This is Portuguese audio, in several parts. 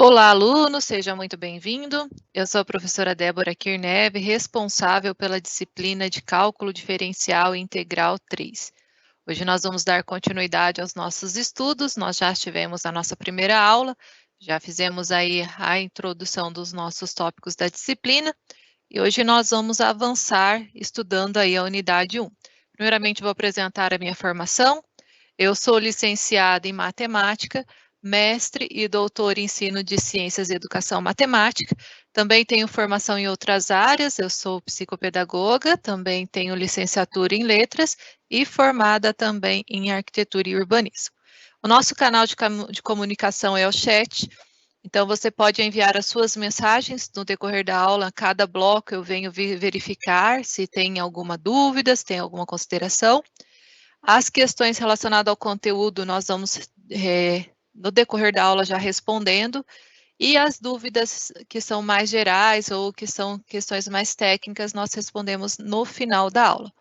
Olá, aluno, seja muito bem-vindo. Eu sou a professora Débora Kirneve, responsável pela disciplina de Cálculo Diferencial e Integral 3. Hoje nós vamos dar continuidade aos nossos estudos, nós já tivemos a nossa primeira aula, já fizemos aí a introdução dos nossos tópicos da disciplina, e hoje nós vamos avançar estudando aí a unidade 1. Primeiramente, vou apresentar a minha formação. Eu sou licenciada em matemática, mestre e doutor em ensino de ciências e educação matemática. Também tenho formação em outras áreas, eu sou psicopedagoga, também tenho licenciatura em letras e formada também em arquitetura e urbanismo. O nosso canal de comunicação é o chat, então você pode enviar as suas mensagens no decorrer da aula. Cada bloco eu venho verificar se tem alguma dúvida, se tem alguma consideração. As questões relacionadas ao conteúdo, nós vamos, no decorrer da aula, já respondendo, e as dúvidas que são mais gerais ou que são questões mais técnicas, nós respondemos no final da aula.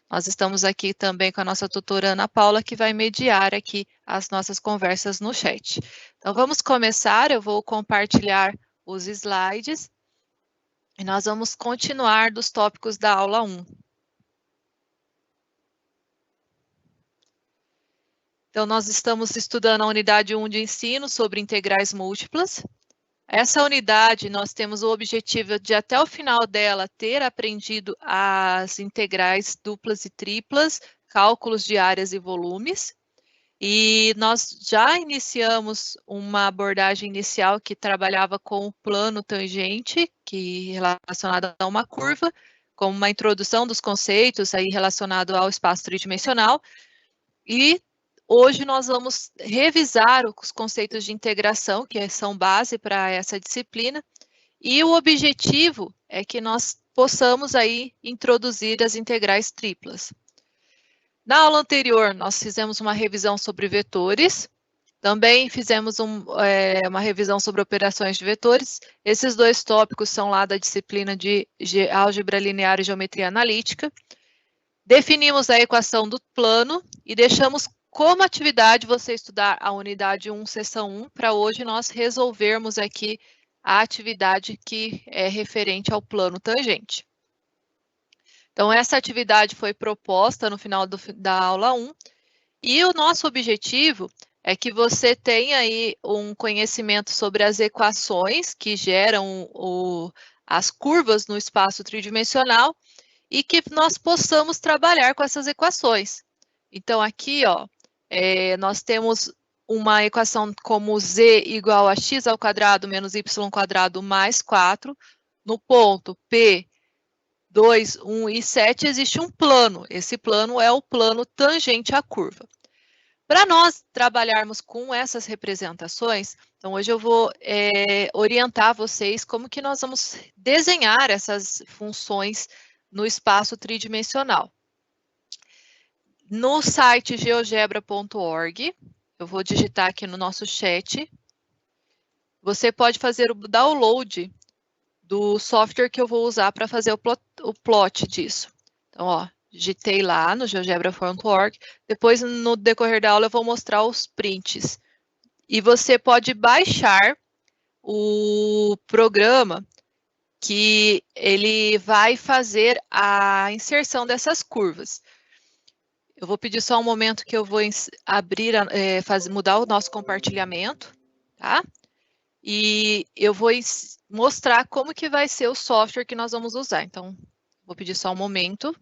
Nós estamos aqui também com a nossa tutora Ana Paula, que vai mediar aqui as nossas conversas no chat. Então, vamos começar, eu vou compartilhar os slides, e nós vamos continuar dos tópicos da aula 1. Então, nós estamos estudando a unidade 1 de ensino sobre integrais múltiplas. Essa unidade, nós temos o objetivo de, até o final dela, ter aprendido as integrais duplas e triplas, cálculos de áreas e volumes. E nós já iniciamos uma abordagem inicial que trabalhava com o plano tangente, que relacionado a uma curva, com uma introdução dos conceitos aí relacionado ao espaço tridimensional. E hoje nós vamos revisar os conceitos de integração, que são base para essa disciplina, e o objetivo é que nós possamos aí introduzir as integrais triplas. Na aula anterior, nós fizemos uma revisão sobre vetores, também fizemos uma revisão sobre operações de vetores. Esses dois tópicos são lá da disciplina de álgebra linear e geometria analítica. Definimos a equação do plano e deixamos como atividade você estudar a unidade 1, seção 1, para hoje nós resolvermos aqui a atividade que é referente ao plano tangente. Então, essa atividade foi proposta no final da aula 1, e o nosso objetivo é que você tenha aí um conhecimento sobre as equações que geram as curvas no espaço tridimensional, e que nós possamos trabalhar com essas equações. Então, aqui, ó, nós temos uma equação como z igual a x ao quadrado menos y quadrado mais 4. No ponto P, 2, 1 e 7 existe um plano. Esse plano é o plano tangente à curva. Para nós trabalharmos com essas representações, Então, hoje eu vou orientar vocês como que nós vamos desenhar essas funções no espaço tridimensional. No site geogebra.org, eu vou digitar aqui no nosso chat, você pode fazer o download do software que eu vou usar para fazer o plot disso. Então, ó, digitei lá no geogebra.org, depois no decorrer da aula eu vou mostrar os prints. E você pode baixar o programa que ele vai fazer a inserção dessas curvas. Eu vou pedir só um momento que eu vou abrir, mudar o nosso compartilhamento, tá? E eu vou mostrar como que vai ser o software que nós vamos usar. Então, vou pedir só um momento.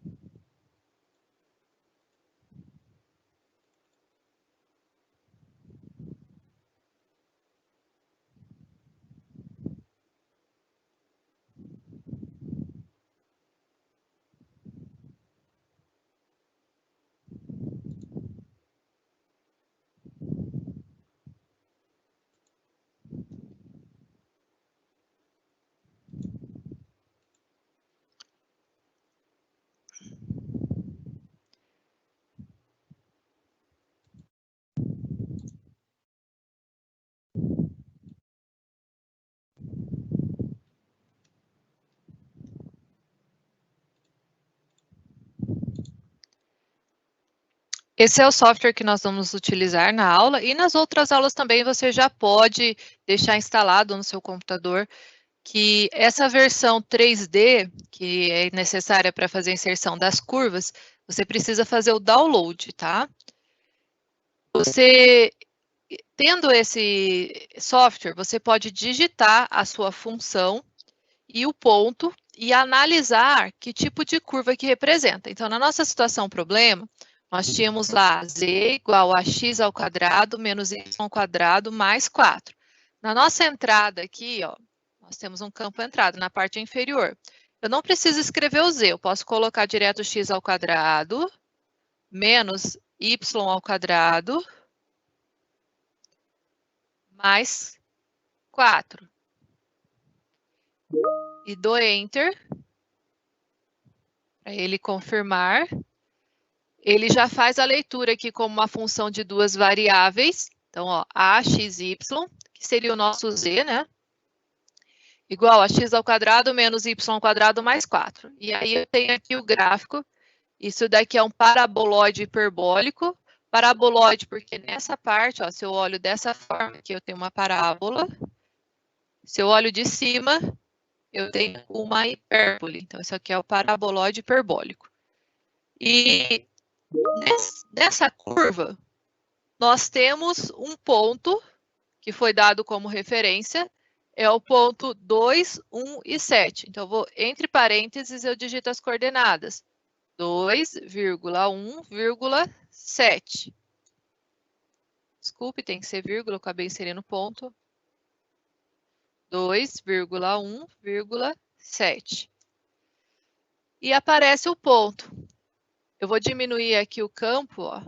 Esse é o software que nós vamos utilizar na aula e nas outras aulas também você já pode deixar instalado no seu computador que essa versão 3D, que é necessária para fazer a inserção das curvas, você precisa fazer o download, tá? Você, tendo esse software, você pode digitar a sua função e o ponto e analisar que tipo de curva que representa. Então, na nossa situação problema, nós tínhamos lá z igual a x ao quadrado menos y ao quadrado mais 4. Na nossa entrada aqui, ó, nós temos um campo entrada na parte inferior. Eu não preciso escrever o z, eu posso colocar direto x ao quadrado menos y ao quadrado mais 4. E dou Enter para ele confirmar. Ele já faz a leitura aqui como uma função de duas variáveis. Então, ó, a, x, y, que seria o nosso z, né? Igual a x ao quadrado menos y ao quadrado mais 4. E aí eu tenho aqui o gráfico. Isso daqui é um paraboloide hiperbólico. Paraboloide porque nessa parte, ó, se eu olho dessa forma, aqui eu tenho uma parábola. Se eu olho de cima, eu tenho uma hipérbole. Então, isso aqui é o paraboloide hiperbólico. E nessa curva, nós temos um ponto que foi dado como referência, é o ponto 2, 1 e 7. Então, entre parênteses, eu digito as coordenadas. 2,1,7. Desculpe, tem que ser vírgula, eu acabei inserindo ponto. 2,1,7. E aparece o ponto. Eu vou diminuir aqui o campo, ó.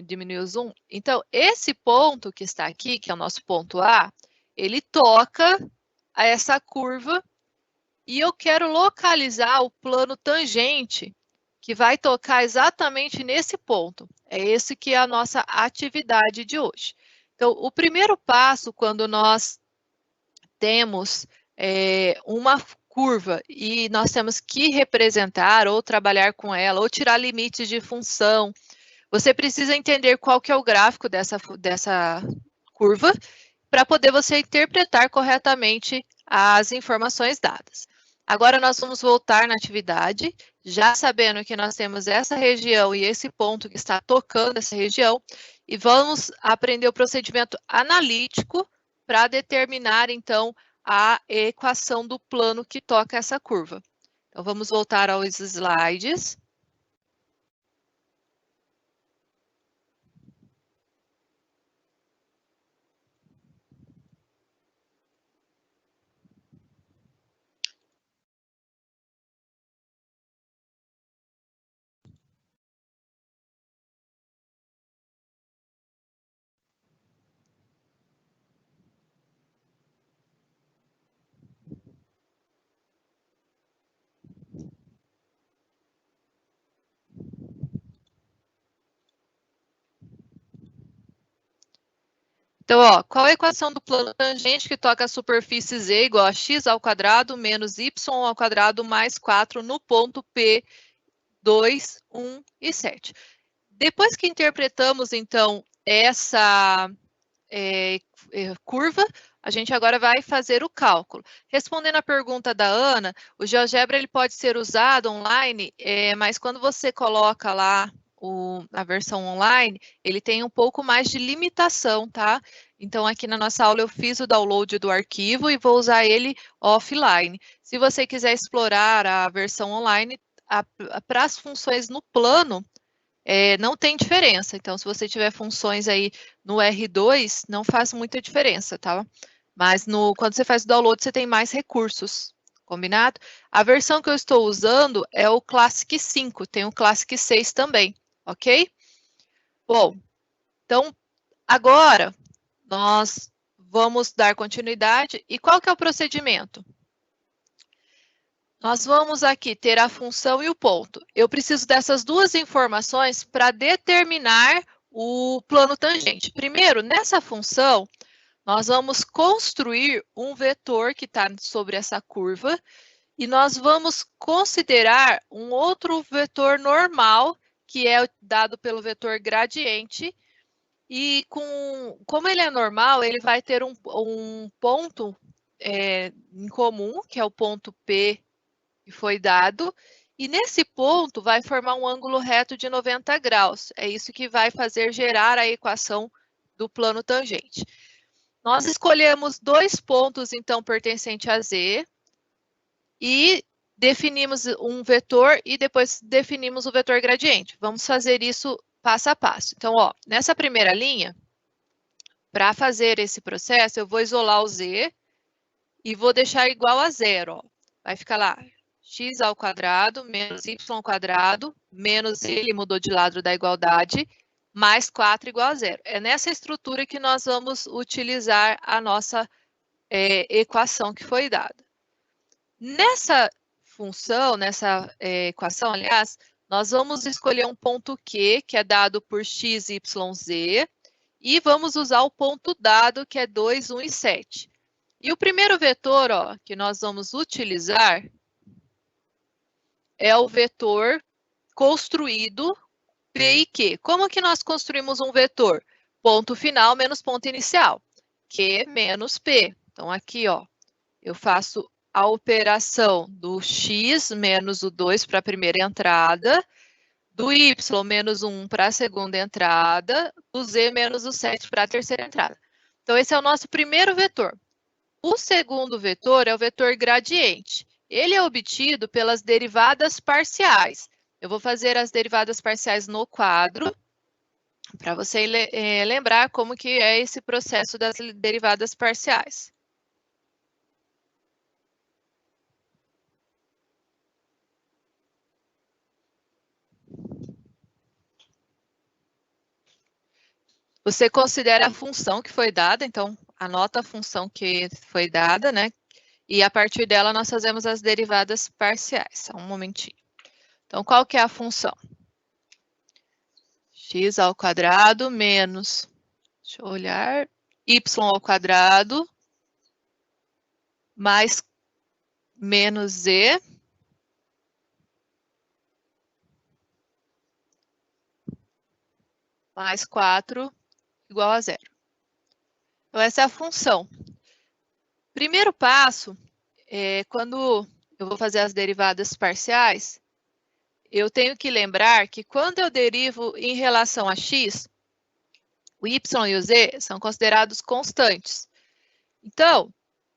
Diminuir o zoom. Então, esse ponto que está aqui, que é o nosso ponto A, ele toca a essa curva e eu quero localizar o plano tangente que vai tocar exatamente nesse ponto. É esse que é a nossa atividade de hoje. Então, o primeiro passo, quando nós temos uma curva e nós temos que representar ou trabalhar com ela, ou tirar limites de função, você precisa entender qual que é o gráfico dessa curva para poder você interpretar corretamente as informações dadas. Agora nós vamos voltar na atividade, já sabendo que nós temos essa região e esse ponto que está tocando essa região, e vamos aprender o procedimento analítico para determinar, então, a equação do plano que toca essa curva. Então, vamos voltar aos slides. Então, ó, qual é a equação do plano tangente que toca a superfície Z igual a x ao quadrado menos y ao quadrado mais 4 no ponto P, 2, 1 e 7. Depois que interpretamos, então, essa curva, a gente agora vai fazer o cálculo. Respondendo à pergunta da Ana, o GeoGebra ele pode ser usado online, mas quando você coloca lá a versão online, ele tem um pouco mais de limitação, tá? Então, aqui na nossa aula eu fiz o download do arquivo e vou usar ele offline. Se você quiser explorar a versão online, para as funções no plano, não tem diferença. Então, se você tiver funções aí no R2, não faz muita diferença, tá? Mas quando você faz o download, você tem mais recursos, combinado? A versão que eu estou usando é o Classic 5, tem o Classic 6 também, ok? Bom, então, agora, nós vamos dar continuidade. E qual que é o procedimento? Nós vamos aqui ter a função e o ponto. Eu preciso dessas duas informações para determinar o plano tangente. Primeiro, nessa função, nós vamos construir um vetor que está sobre essa curva e nós vamos considerar um outro vetor normal, que é dado pelo vetor gradiente. E como ele é normal, ele vai ter um ponto em comum, que é o ponto P, que foi dado, e nesse ponto vai formar um ângulo reto de 90 graus. É isso que vai fazer gerar a equação do plano tangente. Nós escolhemos dois pontos, então, pertencentes a Z, e definimos um vetor e depois definimos o vetor gradiente. Vamos fazer isso passo a passo. Então, ó, nessa primeira linha, para fazer esse processo, eu vou isolar o Z e vou deixar igual a zero. Ó. Vai ficar lá, x ao quadrado menos y ao quadrado, menos ele mudou de lado da igualdade, mais 4 igual a zero. É nessa estrutura que nós vamos utilizar a nossa equação que foi dada. Nessa função, nessa equação, aliás, nós vamos escolher um ponto Q, que é dado por x, y, z, e vamos usar o ponto dado, que é 2, 1 e 7. E o primeiro vetor, ó, que nós vamos utilizar é o vetor construído P e Q. Como que nós construímos um vetor? Ponto final menos ponto inicial. Q menos P. Então, aqui, ó, eu faço a operação do x menos o 2 para a primeira entrada, do y menos 1 para a segunda entrada, do z menos o 7 para a terceira entrada. Então, esse é o nosso primeiro vetor. O segundo vetor é o vetor gradiente. Ele é obtido pelas derivadas parciais. Eu vou fazer as derivadas parciais no quadro, para você lembrar como que é esse processo das derivadas parciais. Você considera a função que foi dada, então anota a função que foi dada, né? E a partir dela nós fazemos as derivadas parciais. Só um momentinho. Então, qual que é a função? X ao quadrado menos, deixa eu olhar, y ao quadrado mais menos z mais 4 igual a zero. Então, essa é a função. Primeiro passo, quando eu vou fazer as derivadas parciais, eu tenho que lembrar que quando eu derivo em relação a x, o y e o z são considerados constantes. Então,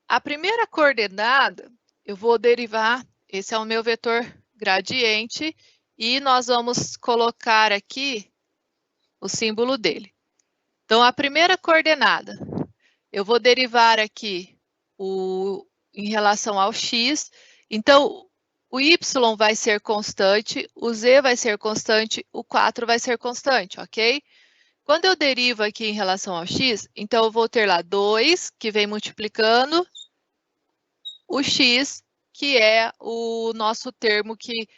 a primeira coordenada, eu vou derivar, esse é o meu vetor gradiente, e nós vamos colocar aqui o símbolo dele. Então, a primeira coordenada, eu vou derivar aqui em relação ao x. Então, o y vai ser constante, o z vai ser constante, o 4 vai ser constante, ok? Quando eu derivo aqui em relação ao x, então eu vou ter lá 2, que vem multiplicando, o x, que é o nosso termo que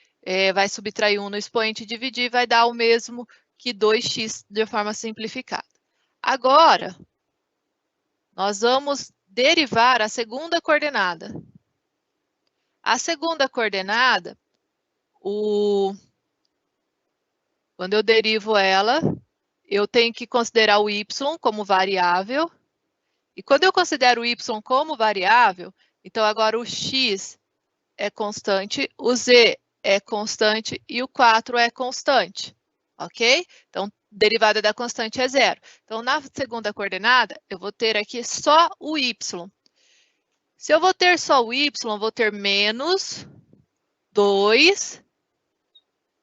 vai subtrair 1 no expoente e dividir, vai dar o mesmo que 2x de forma simplificada. Agora, nós vamos derivar a segunda coordenada. A segunda coordenada, quando eu derivo ela, eu tenho que considerar o y como variável. E quando eu considero o y como variável, então agora o x é constante, o z é constante e o 4 é constante, ok? Então, derivada da constante é zero. Então, na segunda coordenada, eu vou ter aqui só o y. Se eu vou ter só o y, eu vou ter menos 2,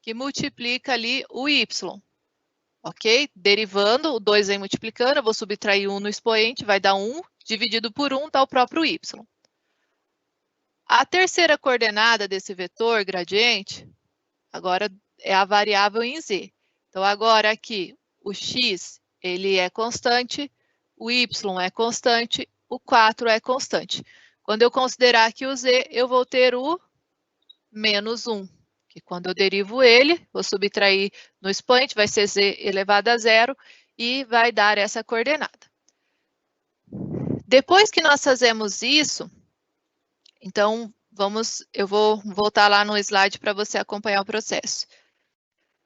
que multiplica ali o y, ok? Derivando, o 2 vem multiplicando, eu vou subtrair 1 no expoente, vai dar 1, dividido por 1 dá o próprio y. A terceira coordenada desse vetor gradiente, agora é a variável em z. Então, agora aqui, o x, ele é constante, o y é constante, o 4 é constante. Quando eu considerar aqui o z, eu vou ter o menos 1, que quando eu derivo ele, vou subtrair no expoente, vai ser z elevado a zero, e vai dar essa coordenada. Depois que nós fazemos isso, então, eu vou voltar lá no slide para você acompanhar o processo.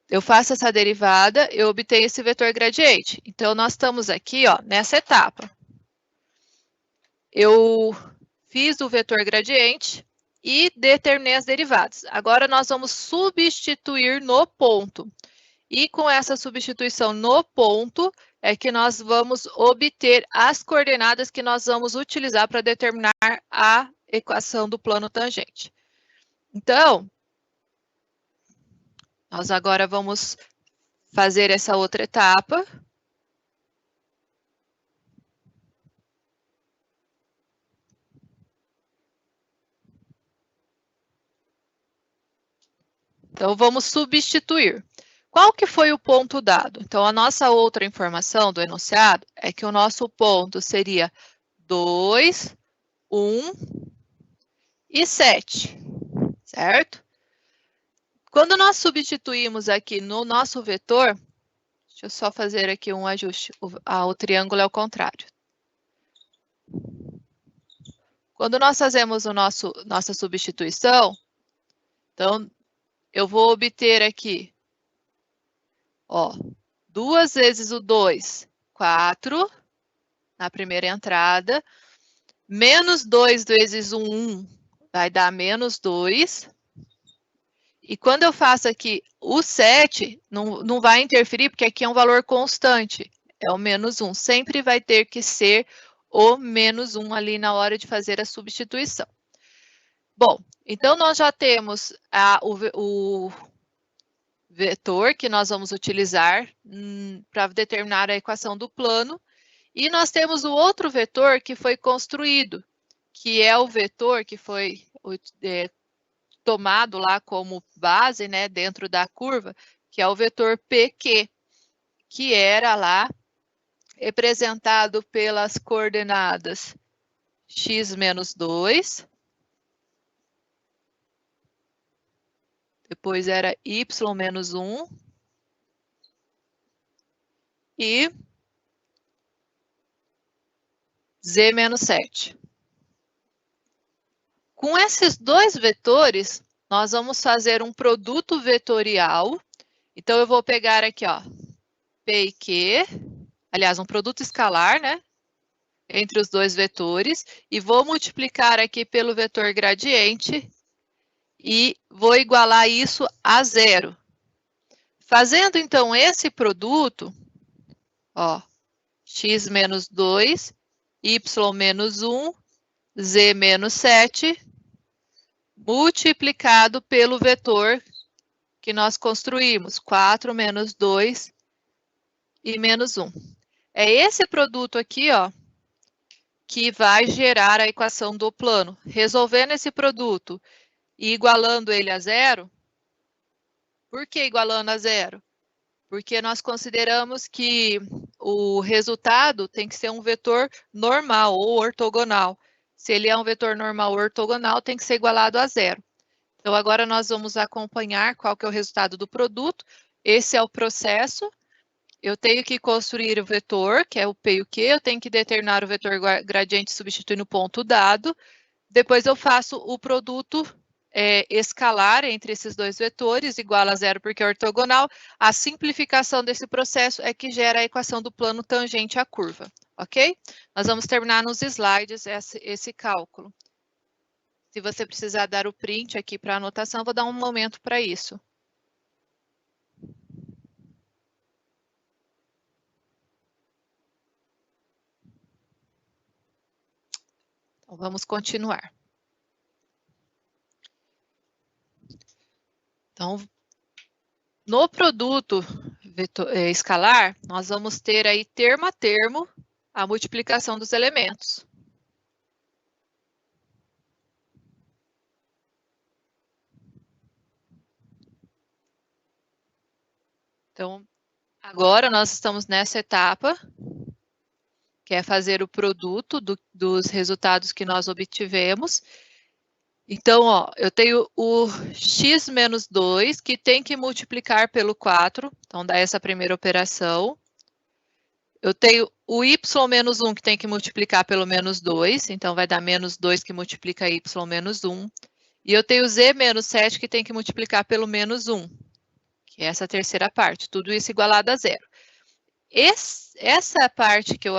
Eu faço essa derivada, eu obtenho esse vetor gradiente. Então, nós estamos aqui, ó, nessa etapa. Eu fiz o vetor gradiente e determinei as derivadas. Agora, nós vamos substituir no ponto. E com essa substituição no ponto, é que nós vamos obter as coordenadas que nós vamos utilizar para determinar a equação do plano tangente. Então, nós agora vamos fazer essa outra etapa. Então, vamos substituir. Qual que foi o ponto dado? Então, a nossa outra informação do enunciado é que o nosso ponto seria 2, 1 e 7, certo? Quando nós substituímos aqui no nosso vetor, deixa eu só fazer aqui um ajuste, o triângulo é o contrário. Quando nós fazemos nossa substituição, então, eu vou obter aqui, ó, 2 vezes o 2, 4, na primeira entrada, menos 2 vezes o 1, vai dar menos 2. E quando eu faço aqui o 7, não vai interferir, porque aqui é um valor constante, é o menos 1. Sempre vai ter que ser o menos 1 ali na hora de fazer a substituição. Bom, então nós já temos o vetor que nós vamos utilizar para determinar a equação do plano. E nós temos o outro vetor que foi construído, que é o vetor que foi tomado lá como base, né, dentro da curva, que é o vetor PQ, que era lá representado pelas coordenadas x menos 2, depois era y menos 1 e z menos 7. Com esses dois vetores, nós vamos fazer um produto vetorial. Então, eu vou pegar aqui, ó, P e Q, aliás, um produto escalar, né, entre os dois vetores, e vou multiplicar aqui pelo vetor gradiente e vou igualar isso a zero. Fazendo, então, esse produto, ó, x menos 2, y menos 1, z menos 7, multiplicado pelo vetor que nós construímos, 4 menos 2 e menos 1. É esse produto aqui, ó, que vai gerar a equação do plano. Resolvendo esse produto e igualando ele a zero. Por que igualando a zero? Porque nós consideramos que o resultado tem que ser um vetor normal ou ortogonal. Se ele é um vetor normal ou ortogonal, tem que ser igualado a zero. Então, agora nós vamos acompanhar qual que é o resultado do produto. Esse é o processo. eu tenho que construir o vetor, que é o P e o Q, eu tenho que determinar o vetor gradiente substituindo o ponto dado, depois eu faço o produto escalar entre esses dois vetores, igual a zero porque é ortogonal. A simplificação desse processo é que gera a equação do plano tangente à curva, ok? Nós vamos terminar nos slides esse cálculo. Se você precisar dar o print aqui para anotação, vou dar um momento para isso. Então, vamos continuar. Então, no produto escalar, nós vamos ter aí termo a termo a multiplicação dos elementos. Então, agora nós estamos nessa etapa, que é fazer o produto dos resultados que nós obtivemos. Então, ó, eu tenho o x menos 2, que tem que multiplicar pelo 4, então dá essa primeira operação. Eu tenho o y menos 1, que tem que multiplicar pelo menos 2, então vai dar menos 2 que multiplica y menos 1. E eu tenho z menos 7, que tem que multiplicar pelo menos 1, que é essa terceira parte, tudo isso igualado a zero. Essa parte que eu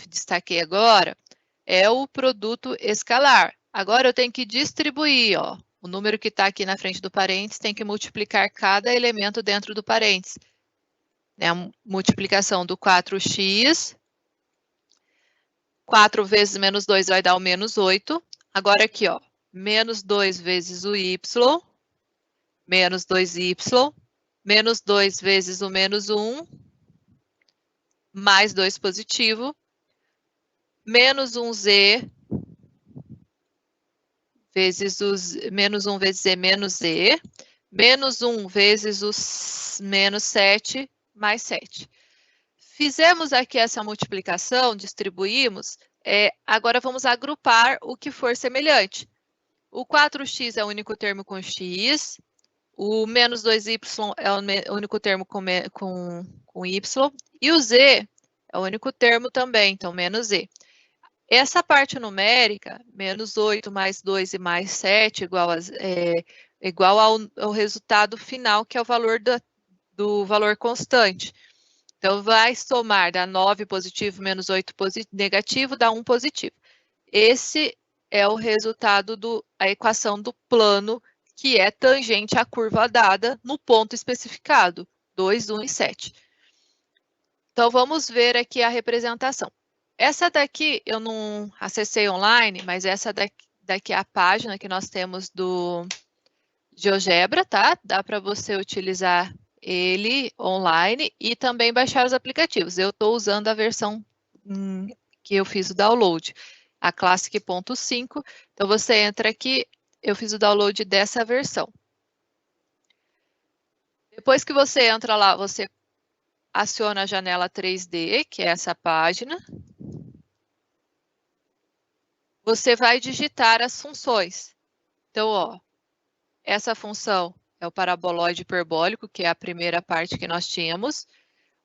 destaquei agora é o produto escalar. Agora eu tenho que distribuir, ó, o número que está aqui na frente do parênteses tem que multiplicar cada elemento dentro do parênteses. É a multiplicação do 4x, 4 vezes menos 2 vai dar o menos 8. Agora aqui, ó, menos 2 vezes o y, menos 2y, menos 2 vezes o menos 1, mais 2 positivo, menos 1z, vezes os menos 1 vezes z menos z, menos 1 vezes os menos 7, mais 7. Fizemos aqui essa multiplicação, distribuímos, agora vamos agrupar o que for semelhante. O 4x é o único termo com x, o menos 2y é o único termo com y, e o z é o único termo também, então menos z. Essa parte numérica, menos 8 mais 2 e mais 7, igual ao resultado final, que é o valor do valor constante. Então, vai somar, dá 9 positivo menos 8 negativo, dá 1 positivo. Esse é o resultado da equação do plano, que é tangente à curva dada no ponto especificado, 2, 1 e 7. Então, vamos ver aqui a representação. Essa daqui eu não acessei online, mas essa daqui é a página que nós temos do GeoGebra, tá? Dá para você utilizar ele online e também baixar os aplicativos. Eu estou usando a versão que eu fiz o download, a Classic.5. Então, você entra aqui, eu fiz o download dessa versão. Depois que você entra lá, você aciona a janela 3D, que é essa página. Você vai digitar as funções. Então, ó, essa função é o paraboloide hiperbólico, que é a primeira parte que nós tínhamos.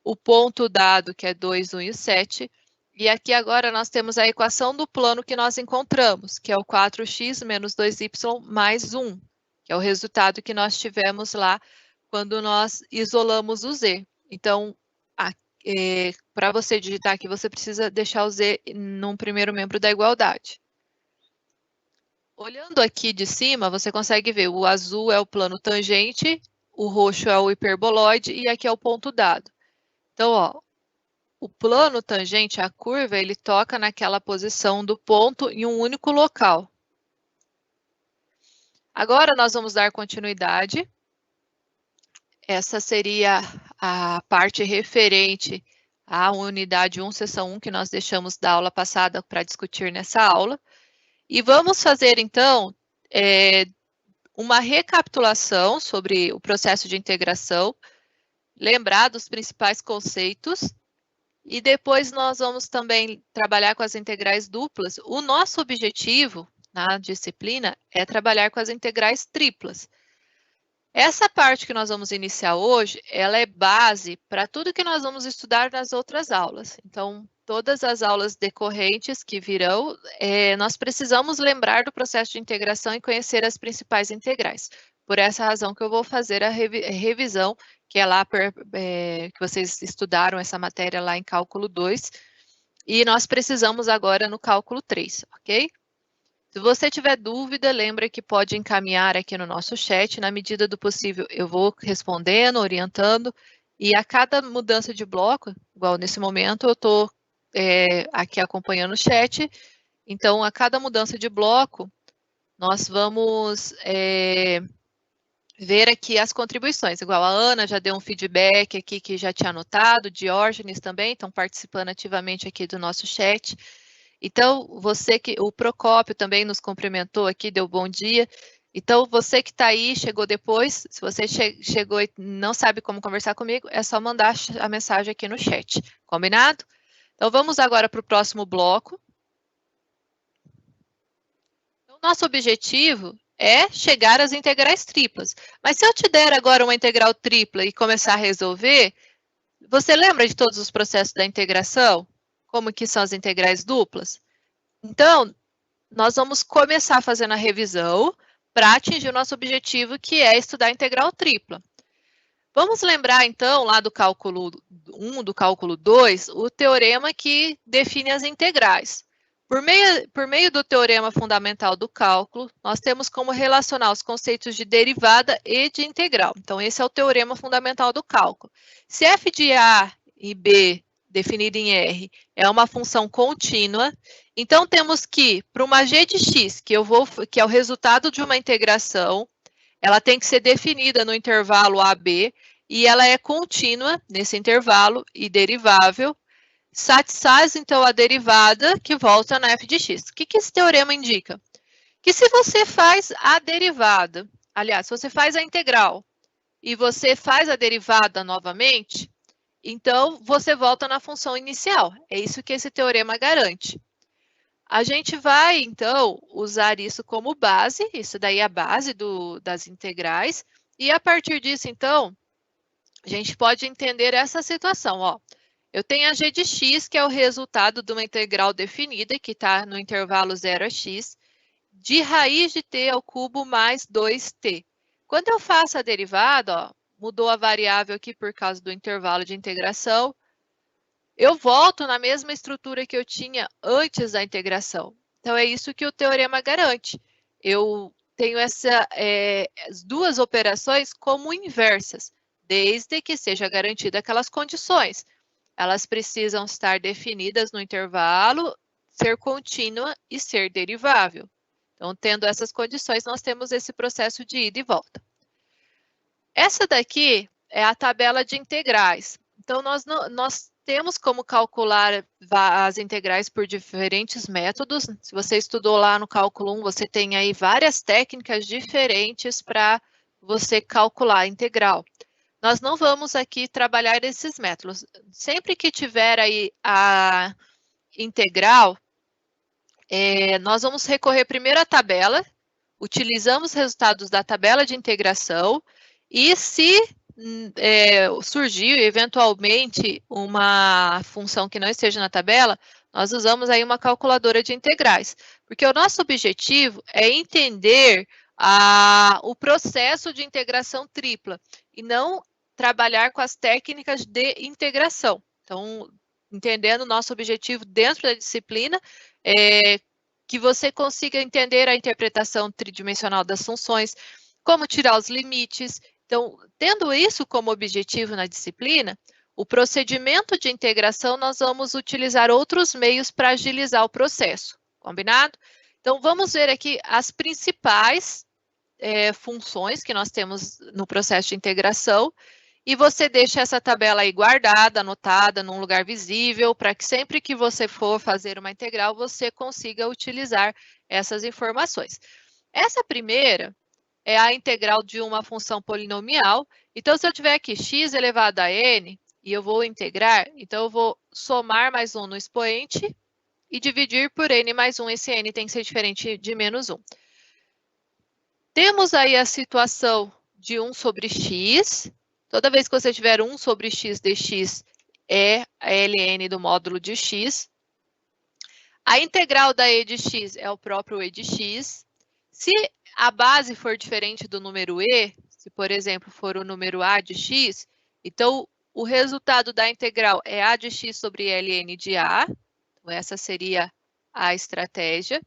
O ponto dado, que é 2, 1 e 7. E aqui agora nós temos a equação do plano que nós encontramos, que é o 4x menos 2y mais 1, que é o resultado que nós tivemos lá quando nós isolamos o z. Então, para você digitar aqui, você precisa deixar o z num primeiro membro da igualdade. Olhando aqui de cima, você consegue ver o azul é o plano tangente, o roxo é o hiperboloide e aqui é o ponto dado. Então, ó, o plano tangente à curva, ele toca naquela posição do ponto em um único local. Agora, nós vamos dar continuidade. Essa seria a parte referente à unidade 1, seção 1, que nós deixamos da aula passada para discutir nessa aula. E vamos fazer, então, uma recapitulação sobre o processo de integração, lembrar dos principais conceitos, e depois nós vamos também trabalhar com as integrais duplas. O nosso objetivo na disciplina é trabalhar com as integrais triplas. Essa parte que nós vamos iniciar hoje, ela é base para tudo que nós vamos estudar nas outras aulas. Então, todas as aulas decorrentes que virão, nós precisamos lembrar do processo de integração e conhecer as principais integrais. Por essa razão que eu vou fazer a revisão, que é lá que vocês estudaram essa matéria lá em cálculo 2, e nós precisamos agora no cálculo 3, ok? Se você tiver dúvida, lembra que pode encaminhar aqui no nosso chat. Na medida do possível, eu vou respondendo, orientando. E a cada mudança de bloco, igual nesse momento, eu estou aqui acompanhando o chat. Então, a cada mudança de bloco, nós vamos ver aqui as contribuições. Igual a Ana já deu um feedback aqui que já tinha anotado, Diógenes também estão participando ativamente aqui do nosso chat. Então, o Procópio também nos cumprimentou aqui, deu bom dia. Então, você que está aí, chegou depois, se você chegou e não sabe como conversar comigo, é só mandar a mensagem aqui no chat, combinado? Então, vamos agora para o próximo bloco. O nosso objetivo é chegar às integrais triplas. Mas se eu te der agora uma integral tripla e começar a resolver, você lembra de todos os processos da integração? Como que são as integrais duplas? Então, nós vamos começar fazendo a revisão para atingir o nosso objetivo, que é estudar a integral tripla. Vamos lembrar, então, lá do cálculo 1, do cálculo 2, o teorema que define as integrais. Por meio do teorema fundamental do cálculo, nós temos como relacionar os conceitos de derivada e de integral. Então, esse é o teorema fundamental do cálculo. Se f de A e B, definido em R, é uma função contínua, então temos que, para uma g de x, que é o resultado de uma integração, ela tem que ser definida no intervalo AB, e ela é contínua nesse intervalo e derivável, satisfaz, então, a derivada que volta na f de x. O que esse teorema indica? Que se você faz a derivada, aliás, se você faz a integral e você faz a derivada novamente, então você volta na função inicial. É isso que esse teorema garante. A gente vai, então, usar isso como base, isso daí é a base das integrais, e a partir disso, então, a gente pode entender essa situação, ó. Eu tenho a g de x, que é o resultado de uma integral definida, que está no intervalo 0 a x, de raiz de t ao cubo mais 2t. Quando eu faço a derivada, ó, mudou a variável aqui por causa do intervalo de integração, eu volto na mesma estrutura que eu tinha antes da integração. Então, é isso que o teorema garante. Eu tenho as duas operações como inversas, desde que seja garantida aquelas condições. Elas precisam estar definidas no intervalo, ser contínua e ser derivável. Então, tendo essas condições, nós temos esse processo de ida e volta. Essa daqui é a tabela de integrais. Então, nós temos como calcular as integrais por diferentes métodos. Se você estudou lá no cálculo 1, você tem aí várias técnicas diferentes para você calcular a integral. Nós não vamos aqui trabalhar esses métodos. Sempre que tiver aí a integral, nós vamos recorrer primeiro à tabela, utilizamos os resultados da tabela de integração, e se surgir eventualmente uma função que não esteja na tabela, nós usamos aí uma calculadora de integrais, porque o nosso objetivo é entender o processo de integração tripla e não trabalhar com as técnicas de integração. Então, entendendo o nosso objetivo dentro da disciplina, que você consiga entender a interpretação tridimensional das funções, como tirar os limites. Então, tendo isso como objetivo na disciplina, o procedimento de integração, nós vamos utilizar outros meios para agilizar o processo, combinado? Então, vamos ver aqui as principais funções que nós temos no processo de integração, e você deixa essa tabela aí guardada, anotada, num lugar visível, para que sempre que você for fazer uma integral, você consiga utilizar essas informações. Essa primeira é a integral de uma função polinomial. Então, se eu tiver aqui x elevado a n, e eu vou integrar, então eu vou somar mais 1 no expoente e dividir por n mais 1. Esse n tem que ser diferente de menos 1. Temos aí a situação de 1 sobre x. Toda vez que você tiver 1 sobre x dx, é a ln do módulo de x. A integral da e de x é o próprio e de x. Se a base for diferente do número e, se, por exemplo, for o número a de x, então o resultado da integral é a de x sobre ln de a. Então, essa seria a estratégia.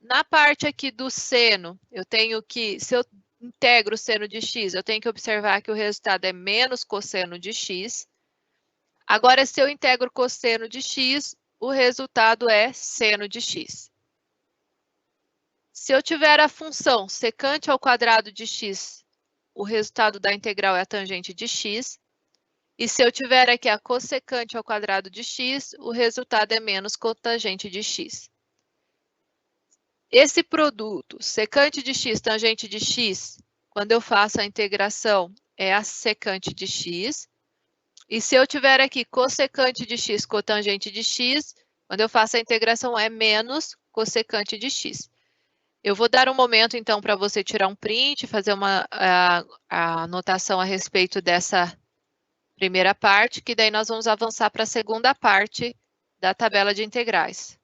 Na parte aqui do seno, eu tenho que, se eu integro o seno de x, eu tenho que observar que o resultado é menos cosseno de x. Agora, se eu integro cosseno de x, o resultado é seno de x. Se eu tiver a função secante ao quadrado de x, o resultado da integral é a tangente de x. E se eu tiver aqui a cossecante ao quadrado de x, o resultado é menos cotangente de x. Esse produto, secante de x, tangente de x, quando eu faço a integração, é a secante de x. E se eu tiver aqui cossecante de x, cotangente de x, quando eu faço a integração, é menos cossecante de x. Eu vou dar um momento, então, para você tirar um print, fazer a anotação a respeito dessa primeira parte, que daí nós vamos avançar para a segunda parte da tabela de integrais.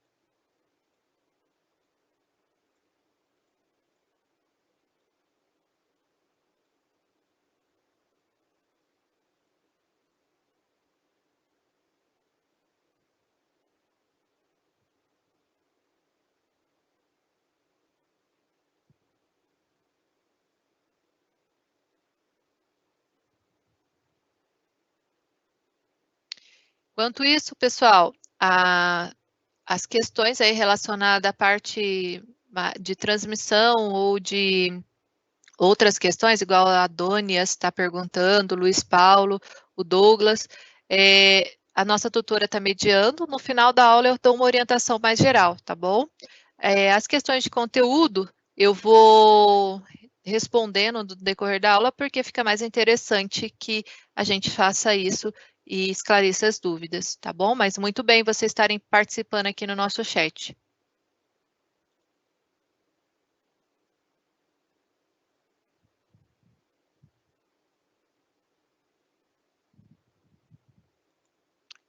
Enquanto isso, pessoal, as questões aí relacionadas à parte de transmissão ou de outras questões, igual a Dônia está perguntando, o Luiz Paulo, o Douglas, a nossa tutora está mediando. No final da aula eu dou uma orientação mais geral, tá bom? As questões de conteúdo eu vou respondendo no decorrer da aula, porque fica mais interessante que a gente faça isso e esclareça as dúvidas, tá bom? Mas muito bem vocês estarem participando aqui no nosso chat.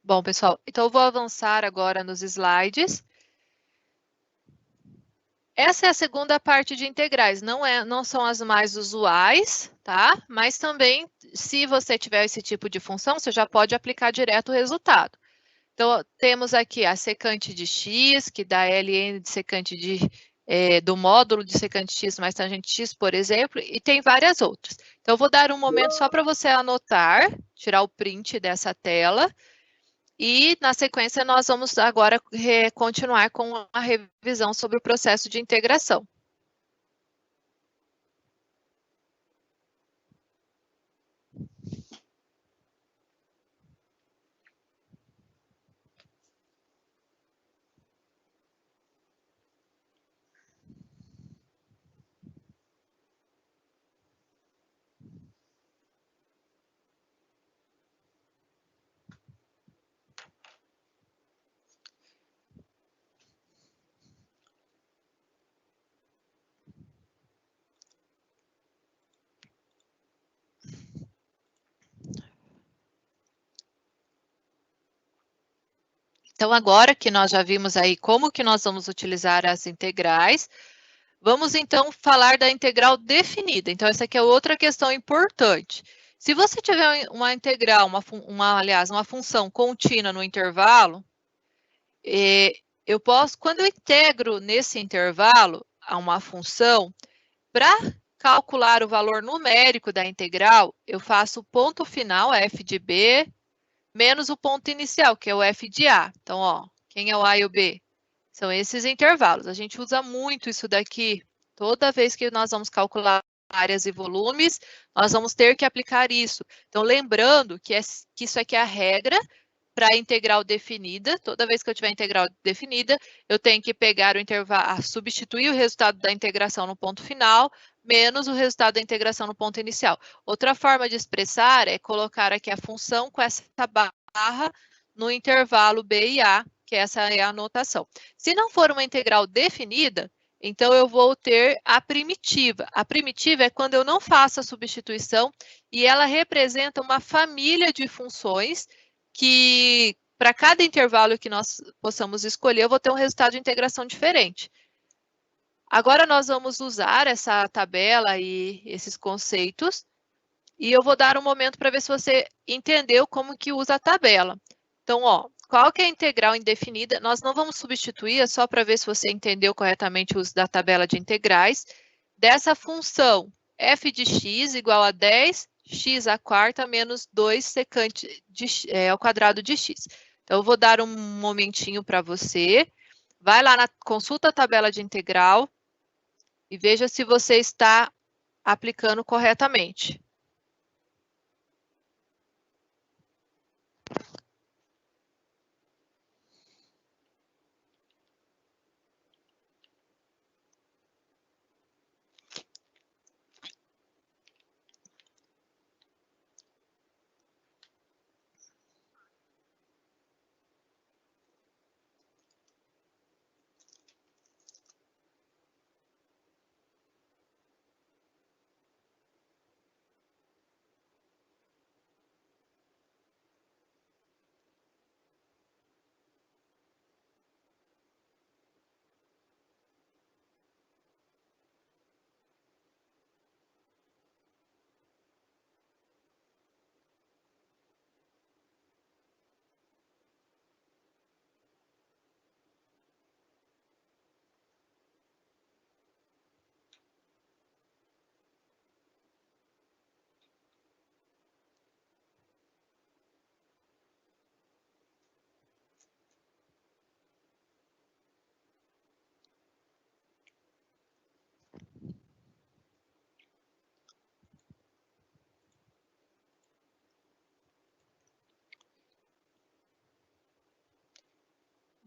Bom, pessoal, então eu vou avançar agora nos slides. Essa é a segunda parte de integrais, não são as mais usuais, tá? Mas também, se você tiver esse tipo de função, você já pode aplicar direto o resultado. Então, temos aqui a secante de x, que dá ln de secante do módulo de secante x mais tangente x, por exemplo, e tem várias outras. Então, eu vou dar um momento só para você anotar, tirar o print dessa tela, e, na sequência, nós vamos agora continuar com a revisão sobre o processo de integração. Então, agora que nós já vimos aí como que nós vamos utilizar as integrais, vamos então falar da integral definida. Então, essa aqui é outra questão importante. Se você tiver uma integral, aliás, uma função contínua no intervalo, eu posso, quando eu integro nesse intervalo a uma função, para calcular o valor numérico da integral, eu faço o ponto final, f de b, menos o ponto inicial, que é o f de a. Então, ó, quem é o a e o b? São esses intervalos. A gente usa muito isso daqui. Toda vez que nós vamos calcular áreas e volumes, nós vamos ter que aplicar isso. Então, lembrando que isso aqui é a regra para a integral definida. Toda vez que eu tiver integral definida, eu tenho que pegar o intervalo, substituir o resultado da integração no ponto final, menos o resultado da integração no ponto inicial. Outra forma de expressar é colocar aqui a função com essa barra no intervalo b e a, que essa é a anotação. Se não for uma integral definida, Então, eu vou ter a primitiva. A primitiva é quando eu não faço a substituição e ela representa uma família de funções que, para cada intervalo que nós possamos escolher, eu vou ter um resultado de integração diferente. Agora, nós vamos usar essa tabela e esses conceitos e eu vou dar um momento para ver se você entendeu como que usa a tabela. Então, ó, qual que é a integral indefinida? Nós não vamos substituir, é só para ver se você entendeu corretamente o uso da tabela de integrais. Dessa função f de x igual a 10 x à quarta menos 2 secante ao quadrado de x. Então, eu vou dar um momentinho para você. Vai lá consulta a tabela de integral e veja se você está aplicando corretamente.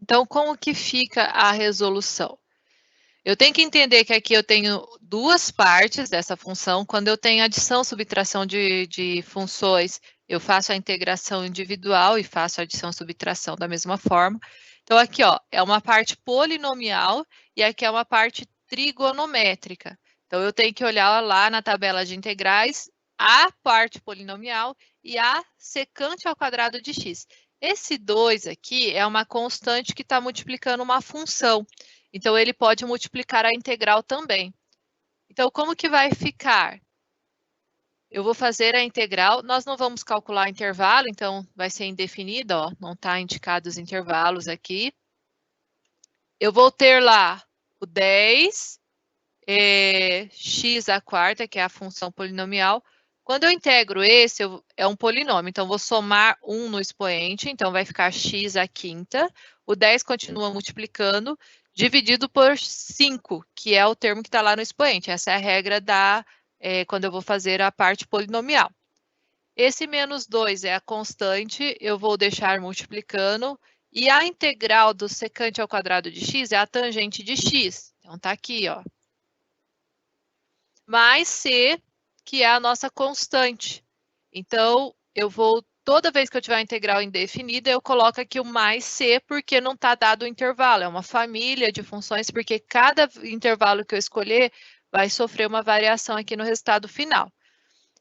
Então, como que fica a resolução? Eu tenho que entender que aqui eu tenho duas partes dessa função. Quando eu tenho adição, subtração de funções, eu faço a integração individual e faço a adição, subtração da mesma forma. Então, aqui, ó, é uma parte polinomial e aqui é uma parte trigonométrica. Então, eu tenho que olhar lá na tabela de integrais a parte polinomial e a secante ao quadrado de x. Esse 2 aqui é uma constante que está multiplicando uma função. Então, ele pode multiplicar a integral também. Então, como que vai ficar? Eu vou fazer a integral, nós não vamos calcular intervalo, então vai ser indefinido, ó, não está indicado os intervalos aqui. Eu vou ter lá o 10, x à quarta, que é a função polinomial. Quando eu integro esse, é um polinômio, então vou somar 1 no expoente, então vai ficar x à quinta. O 10 continua multiplicando, dividido por 5, que é o termo que está lá no expoente. Essa é a regra quando eu vou fazer a parte polinomial. Esse menos 2 é a constante, eu vou deixar multiplicando. E a integral do secante ao quadrado de x é a tangente de x. Então, está aqui, ó. Mais c, que é a nossa constante. Então, toda vez que eu tiver a integral indefinida, eu coloco aqui o mais c, porque não está dado o intervalo. É uma família de funções, porque cada intervalo que eu escolher vai sofrer uma variação aqui no resultado final.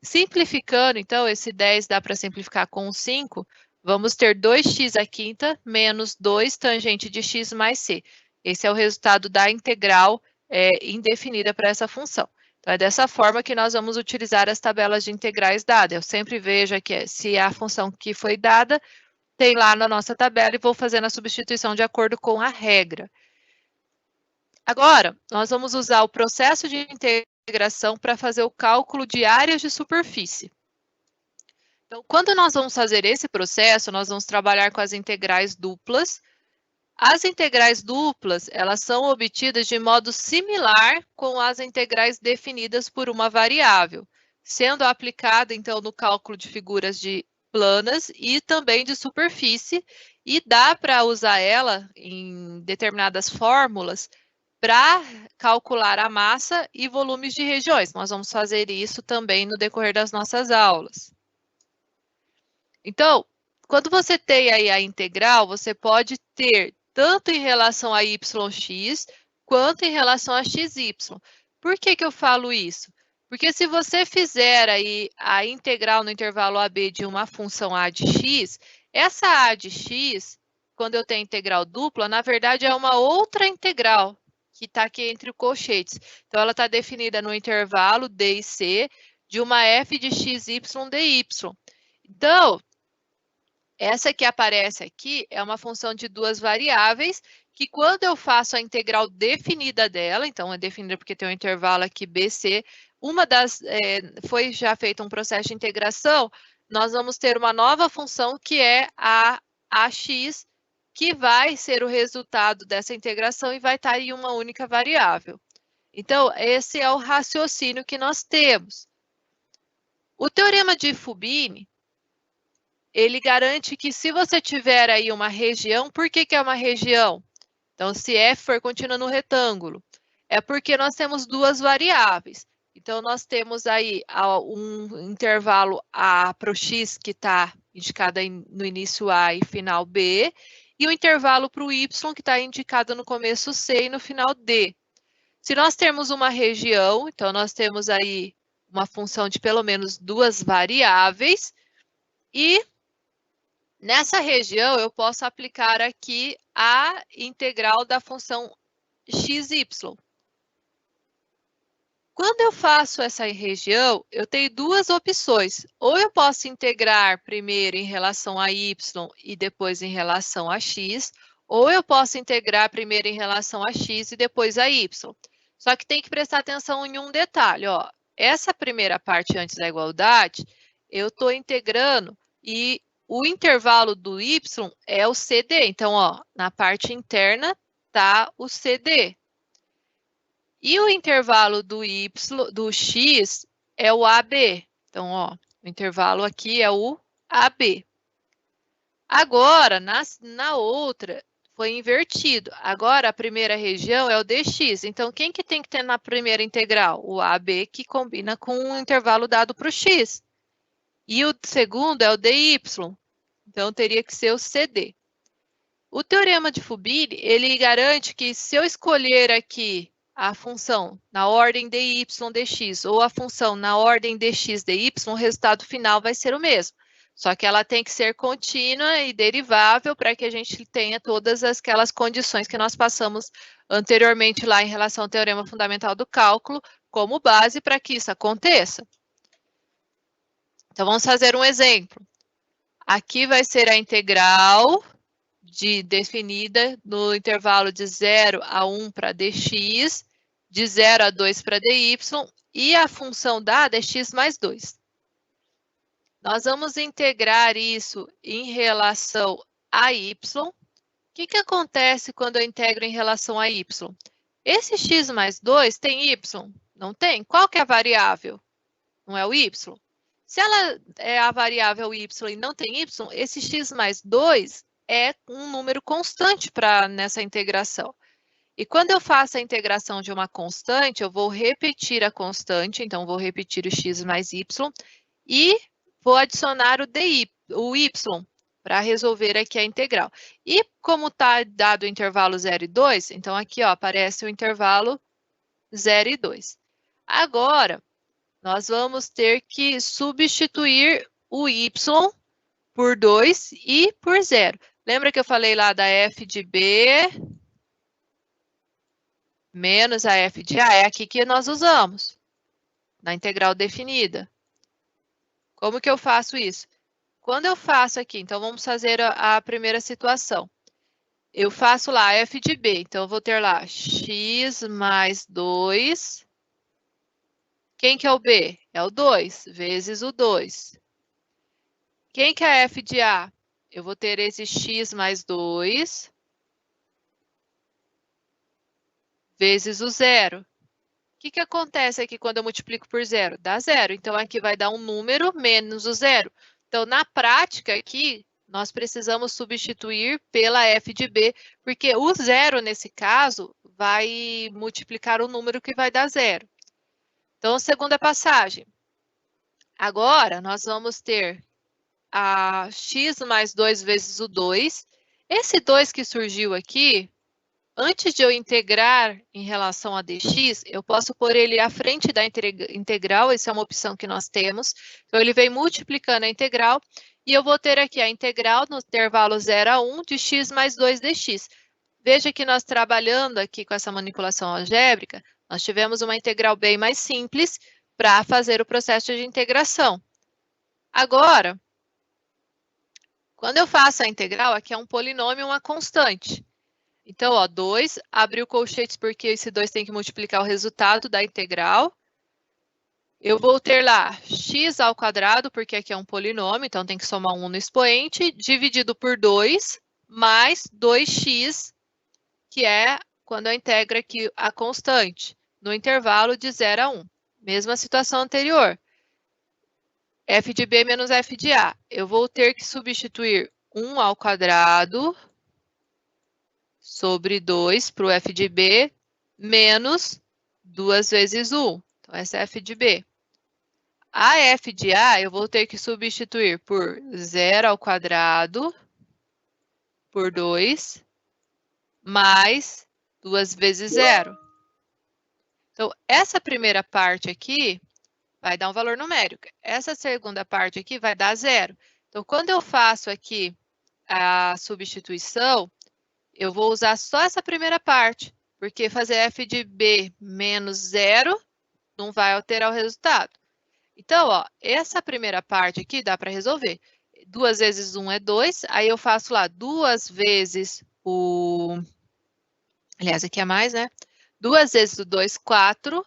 Simplificando, então, esse 10 dá para simplificar com 5, vamos ter 2x à quinta menos 2 tangente de x mais c. Esse é o resultado da integral indefinida para essa função. Então, é dessa forma que nós vamos utilizar as tabelas de integrais dadas. Eu sempre vejo aqui se a função que foi dada tem lá na nossa tabela e vou fazendo a substituição de acordo com a regra. Agora, nós vamos usar o processo de integração para fazer o cálculo de áreas de superfície. Então, quando nós vamos fazer esse processo, nós vamos trabalhar com as integrais duplas. As integrais duplas, elas são obtidas de modo similar com as integrais definidas por uma variável, sendo aplicada, então, no cálculo de figuras planas e também de superfície, e dá para usar ela em determinadas fórmulas para calcular a massa e volumes de regiões. Nós vamos fazer isso também no decorrer das nossas aulas. Então, quando você tem aí a integral, você pode ter tanto em relação a yx, quanto em relação a xy. Por que eu falo isso? Porque se você fizer aí a integral no intervalo AB de uma função a de x, essa a de x, quando eu tenho integral dupla, na verdade é uma outra integral que está aqui entre os colchetes. Então, ela está definida no intervalo D e C de uma f de xy dy. Então, essa que aparece aqui é uma função de duas variáveis que quando eu faço a integral definida dela, então é definida porque tem um intervalo aqui BC, foi já feito um processo de integração, nós vamos ter uma nova função que é a AX, que vai ser o resultado dessa integração e vai estar em uma única variável. Então, esse é o raciocínio que nós temos. O teorema de Fubini, ele garante que se você tiver aí uma região, por que é uma região? Então, se f for contínua no retângulo, é porque nós temos duas variáveis. Então, nós temos aí um intervalo A para o x, que está indicado no início A e final B, e o intervalo para o y, que está indicado no começo C e no final D. Se nós temos uma região, então nós temos aí uma função de pelo menos duas variáveis, e nessa região, eu posso aplicar aqui a integral da função xy. Quando eu faço essa região, eu tenho duas opções. Ou eu posso integrar primeiro em relação a y e depois em relação a x, ou eu posso integrar primeiro em relação a x e depois a y. Só que tem que prestar atenção em um detalhe. Ó. Essa primeira parte antes da igualdade, eu estou integrando e o intervalo do y é o CD. Então, ó, na parte interna está o CD. E o intervalo do x é o AB. Então, ó, o intervalo aqui é o AB. Agora, na outra, foi invertido. Agora, a primeira região é o dx. Então, quem que tem que ter na primeira integral? O AB, que combina com o intervalo dado para o x. E o segundo é o dy. Então, teria que ser o CD. O teorema de Fubini, ele garante que se eu escolher aqui a função na ordem dy dx ou a função na ordem dx dy, o resultado final vai ser o mesmo. Só que ela tem que ser contínua e derivável para que a gente tenha todas aquelas condições que nós passamos anteriormente lá em relação ao teorema fundamental do cálculo como base para que isso aconteça. Então, vamos fazer um exemplo. Aqui vai ser a integral definida no intervalo de 0 a 1 para dx, de 0 a 2 para dy, e a função dada é x mais 2. Nós vamos integrar isso em relação a y. O que acontece quando eu integro em relação a y? Esse x mais 2 tem y? Não tem. Qual que é a variável? Não é o y? Se ela é a variável y e não tem y, esse x mais 2 é um número constante nessa integração. E quando eu faço a integração de uma constante, eu vou repetir a constante, então vou repetir o x mais y e vou adicionar o y para resolver aqui a integral. E como está dado o intervalo 0 e 2, então aqui ó, aparece o intervalo 0 e 2. Agora, nós vamos ter que substituir o y por 2 e por 0. Lembra que eu falei lá da f de b menos a f de a? É aqui que nós usamos, na integral definida. Como que eu faço isso? Quando eu faço aqui, então vamos fazer a primeira situação. Eu faço lá f de b, então eu vou ter lá x mais 2. Quem que é o b? É o 2, vezes o 2. Quem que é f de a? Eu vou ter esse x mais 2 vezes o 0. O que acontece aqui quando eu multiplico por 0? Dá 0. Então, aqui vai dar um número menos o 0. Então, na prática aqui, nós precisamos substituir pela f de b, porque o 0, nesse caso, vai multiplicar o número que vai dar 0. Então, segunda passagem. Agora, nós vamos ter a x mais 2 vezes o 2. Esse 2 que surgiu aqui, antes de eu integrar em relação a dx, eu posso pôr ele à frente da integral, essa é uma opção que nós temos. Então, ele vem multiplicando a integral, e eu vou ter aqui a integral no intervalo 0 a 1 de x mais 2 dx. Veja que nós trabalhando aqui com essa manipulação algébrica, nós tivemos uma integral bem mais simples para fazer o processo de integração. Agora, quando eu faço a integral, aqui é um polinômio, uma constante. Então, ó, 2, abriu colchetes porque esse 2 tem que multiplicar o resultado da integral. Eu vou ter lá x ao quadrado, porque aqui é um polinômio, então tem que somar 1 no expoente, dividido por 2, mais 2x, que é quando eu integro aqui a constante, no intervalo de 0 a 1. Mesma situação anterior. F de B menos F de A. Eu vou ter que substituir 1 ao quadrado sobre 2 para o F de B, menos 2 vezes 1. Então, essa é F de B. A F de A, eu vou ter que substituir por 0 ao quadrado por 2, mais 2 vezes 0. Então, essa primeira parte aqui vai dar um valor numérico. Essa segunda parte aqui vai dar 0. Então, quando eu faço aqui a substituição, eu vou usar só essa primeira parte, porque fazer f de b menos 0 não vai alterar o resultado. Então, ó, essa primeira parte aqui dá para resolver. 2 vezes 1 é 2, aí eu faço lá 2 vezes o... Aliás, aqui é mais, né? 2 vezes o 2, 4,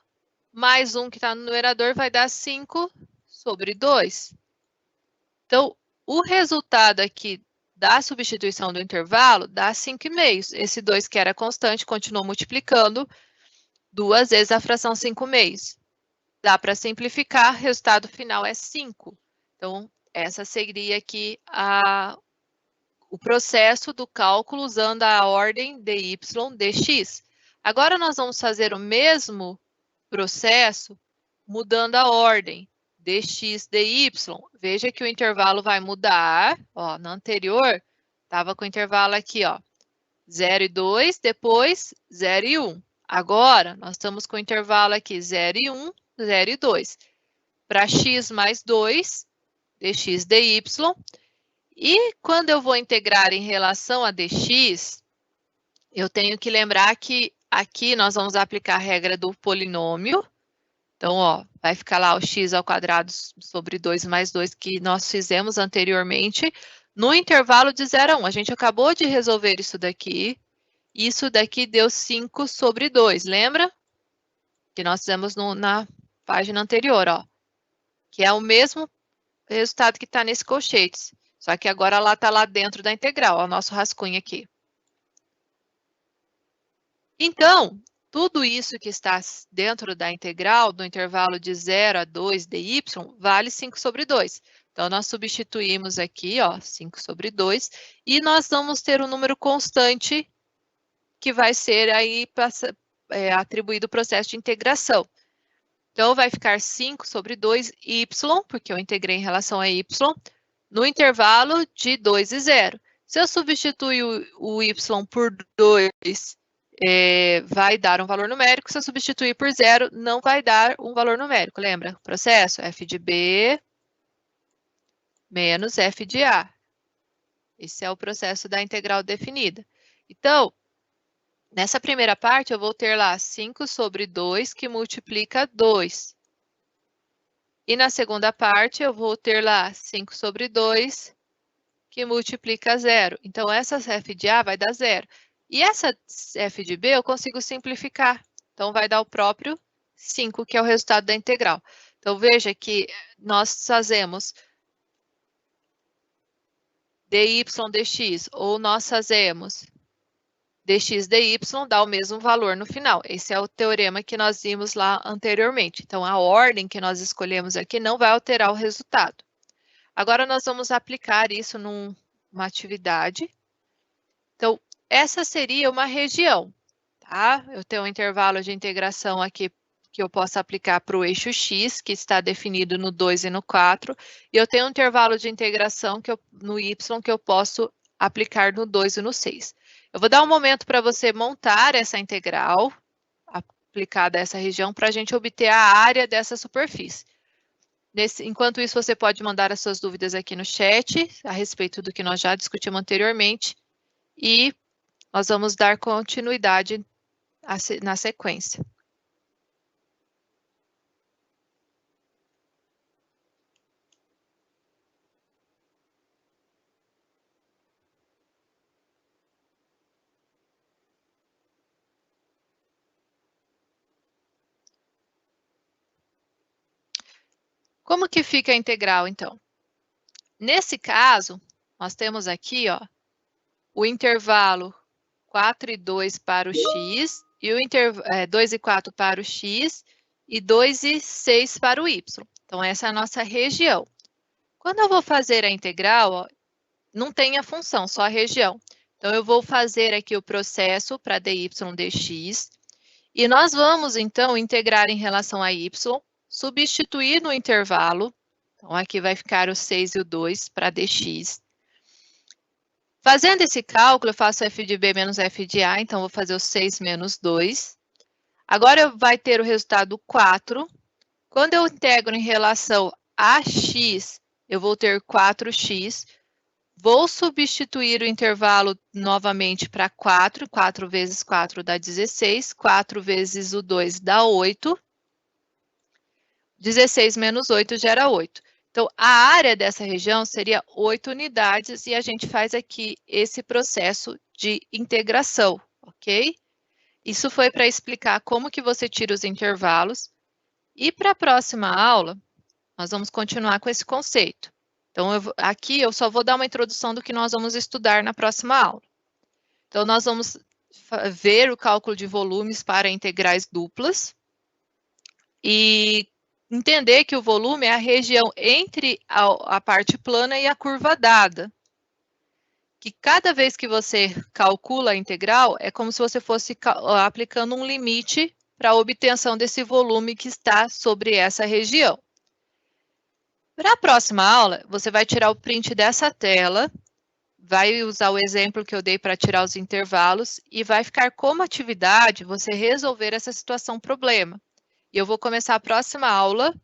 mais 1 que está no numerador vai dar 5 sobre 2. Então, o resultado aqui da substituição do intervalo dá 5,5. Esse 2 que era constante continuou multiplicando 2 vezes a fração 5,5. Dá para simplificar, o resultado final é 5. Então, essa seria aqui o processo do cálculo usando a ordem dy dx. Agora, nós vamos fazer o mesmo processo mudando a ordem dx dy. Veja que o intervalo vai mudar. Ó, no anterior, estava com o intervalo aqui, ó, 0 e 2, depois 0 e 1. Agora, nós estamos com o intervalo aqui 0 e 1, 0 e 2. Para x mais 2, dx dy. E quando eu vou integrar em relação a dx, eu tenho que lembrar que aqui nós vamos aplicar a regra do polinômio. Então, ó, vai ficar lá o x ao quadrado sobre 2 mais 2 que nós fizemos anteriormente, no intervalo de 0 a 1. A gente acabou de resolver isso daqui. Isso daqui deu 5 sobre 2, lembra? Que nós fizemos na página anterior, ó. Que é o mesmo resultado que está nesse colchetes. Só que agora ela está lá dentro da integral, ó, o nosso rascunho aqui. Então, tudo isso que está dentro da integral, do intervalo de 0 a 2 dy, vale 5 sobre 2. Então, nós substituímos aqui, ó, 5 sobre 2, e nós vamos ter um número constante que vai ser aí atribuído o processo de integração. Então, vai ficar 5 sobre 2y, porque eu integrei em relação a y, no intervalo de 2 e 0. Se eu substituir o y por 2, vai dar um valor numérico. Se eu substituir por 0, não vai dar um valor numérico. Lembra? O processo f de b menos f de a. Esse é o processo da integral definida. Então, nessa primeira parte, eu vou ter lá 5 sobre 2, que multiplica 2. E na segunda parte, eu vou ter lá 5 sobre 2, que multiplica 0. Então, essa f de a vai dar 0. E essa f de b eu consigo simplificar. Então, vai dar o próprio 5, que é o resultado da integral. Então, veja que nós fazemos dy dx, ou nós fazemos dx dy, dá o mesmo valor no final. Esse é o teorema que nós vimos lá anteriormente. Então, a ordem que nós escolhemos aqui não vai alterar o resultado. Agora, nós vamos aplicar isso numa atividade. Então, essa seria uma região, tá? Eu tenho um intervalo de integração aqui que eu posso aplicar para o eixo x, que está definido no 2 e no 4. E eu tenho um intervalo de integração no y que eu posso aplicar no 2 e no 6. Eu vou dar um momento para você montar essa integral aplicada a essa região para a gente obter a área dessa superfície. Enquanto isso, você pode mandar as suas dúvidas aqui no chat a respeito do que nós já discutimos anteriormente e nós vamos dar continuidade na sequência. Como que fica a integral, então? Nesse caso, nós temos aqui, ó, o intervalo 4 e 2 para o x, e o 2 e 4 para o x, e 2 e 6 para o y. Então, essa é a nossa região. Quando eu vou fazer a integral, ó, não tem a função, só a região. Então, eu vou fazer aqui o processo para dy dx, e nós vamos, então, integrar em relação a y, substituir no intervalo. Então, aqui vai ficar o 6 e o 2 para dx. Fazendo esse cálculo, eu faço f de b menos f de a, então vou fazer o 6 menos 2. Agora vai ter o resultado 4. Quando eu integro em relação a x, eu vou ter 4x. Vou substituir o intervalo novamente para 4. 4 vezes 4 dá 16. 4 vezes o 2 dá 8. 16 menos 8 gera 8. Então, a área dessa região seria 8 unidades e a gente faz aqui esse processo de integração, ok? Isso foi para explicar como que você tira os intervalos. E para a próxima aula, nós vamos continuar com esse conceito. Então, aqui eu só vou dar uma introdução do que nós vamos estudar na próxima aula. Então, nós vamos ver o cálculo de volumes para integrais duplas e entender que o volume é a região entre a parte plana e a curva dada. Que cada vez que você calcula a integral, é como se você fosse aplicando um limite para a obtenção desse volume que está sobre essa região. Para a próxima aula, você vai tirar o print dessa tela, vai usar o exemplo que eu dei para tirar os intervalos e vai ficar como atividade você resolver essa situação problema. E eu vou começar a próxima aula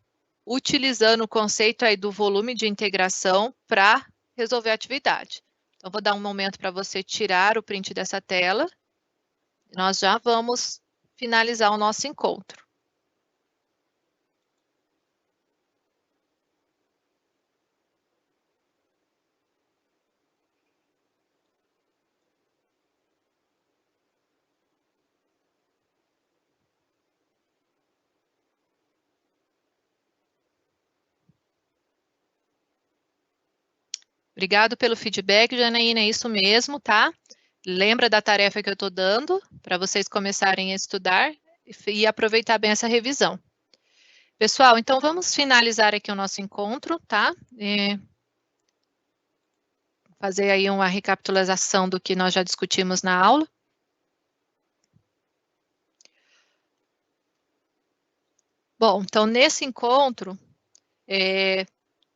utilizando o conceito aí do volume de integração para resolver a atividade. Então, vou dar um momento para você tirar o print dessa tela. Nós já vamos finalizar o nosso encontro. Obrigado pelo feedback, Janaína, é isso mesmo, tá? Lembra da tarefa que eu estou dando para vocês começarem a estudar e aproveitar bem essa revisão. Pessoal, então vamos finalizar aqui o nosso encontro, tá? Fazer aí uma recapitulação do que nós já discutimos na aula. Bom, então nesse encontro,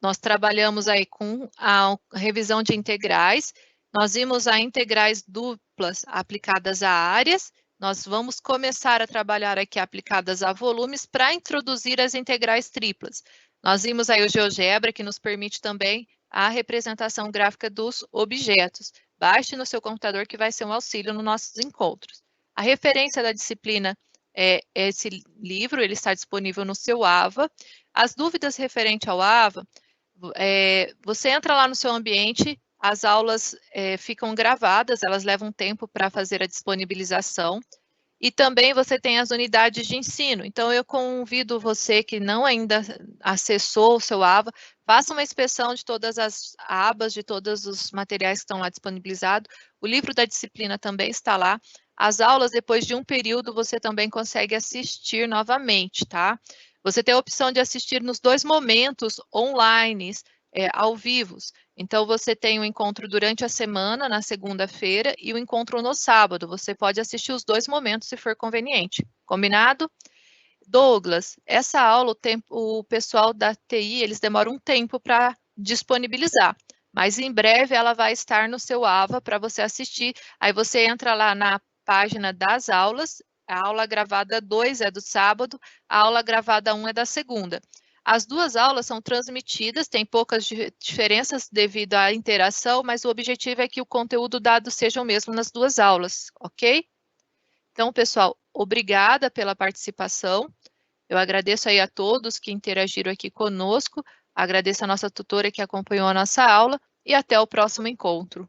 nós trabalhamos aí com a revisão de integrais, nós vimos a integrais duplas aplicadas a áreas, nós vamos começar a trabalhar aqui aplicadas a volumes para introduzir as integrais triplas. Nós vimos aí o GeoGebra, que nos permite também a representação gráfica dos objetos. Baixe no seu computador, que vai ser um auxílio nos nossos encontros. A referência da disciplina é esse livro, ele está disponível no seu AVA. As dúvidas referentes ao AVA, você entra lá no seu ambiente, as aulas ficam gravadas, elas levam tempo para fazer a disponibilização. E também você tem as unidades de ensino. Então, eu convido você que não ainda acessou o seu AVA, faça uma inspeção de todas as abas, de todos os materiais que estão lá disponibilizados. O livro da disciplina também está lá. As aulas, depois de um período, você também consegue assistir novamente, tá? Você tem a opção de assistir nos 2 momentos online, ao vivo. Então, você tem o encontro durante a semana, na segunda-feira, e o encontro no sábado. Você pode assistir os 2 momentos, se for conveniente. Combinado? Douglas, essa aula, o pessoal da TI, eles demoram um tempo para disponibilizar. Mas em breve ela vai estar no seu AVA para você assistir. Aí você entra lá na página das aulas. A aula gravada 2 é do sábado, a aula gravada 1 é da segunda. As duas aulas são transmitidas, tem poucas diferenças devido à interação, mas o objetivo é que o conteúdo dado seja o mesmo nas duas aulas, ok? Então, pessoal, obrigada pela participação. Eu agradeço aí a todos que interagiram aqui conosco, agradeço a nossa tutora que acompanhou a nossa aula e até o próximo encontro.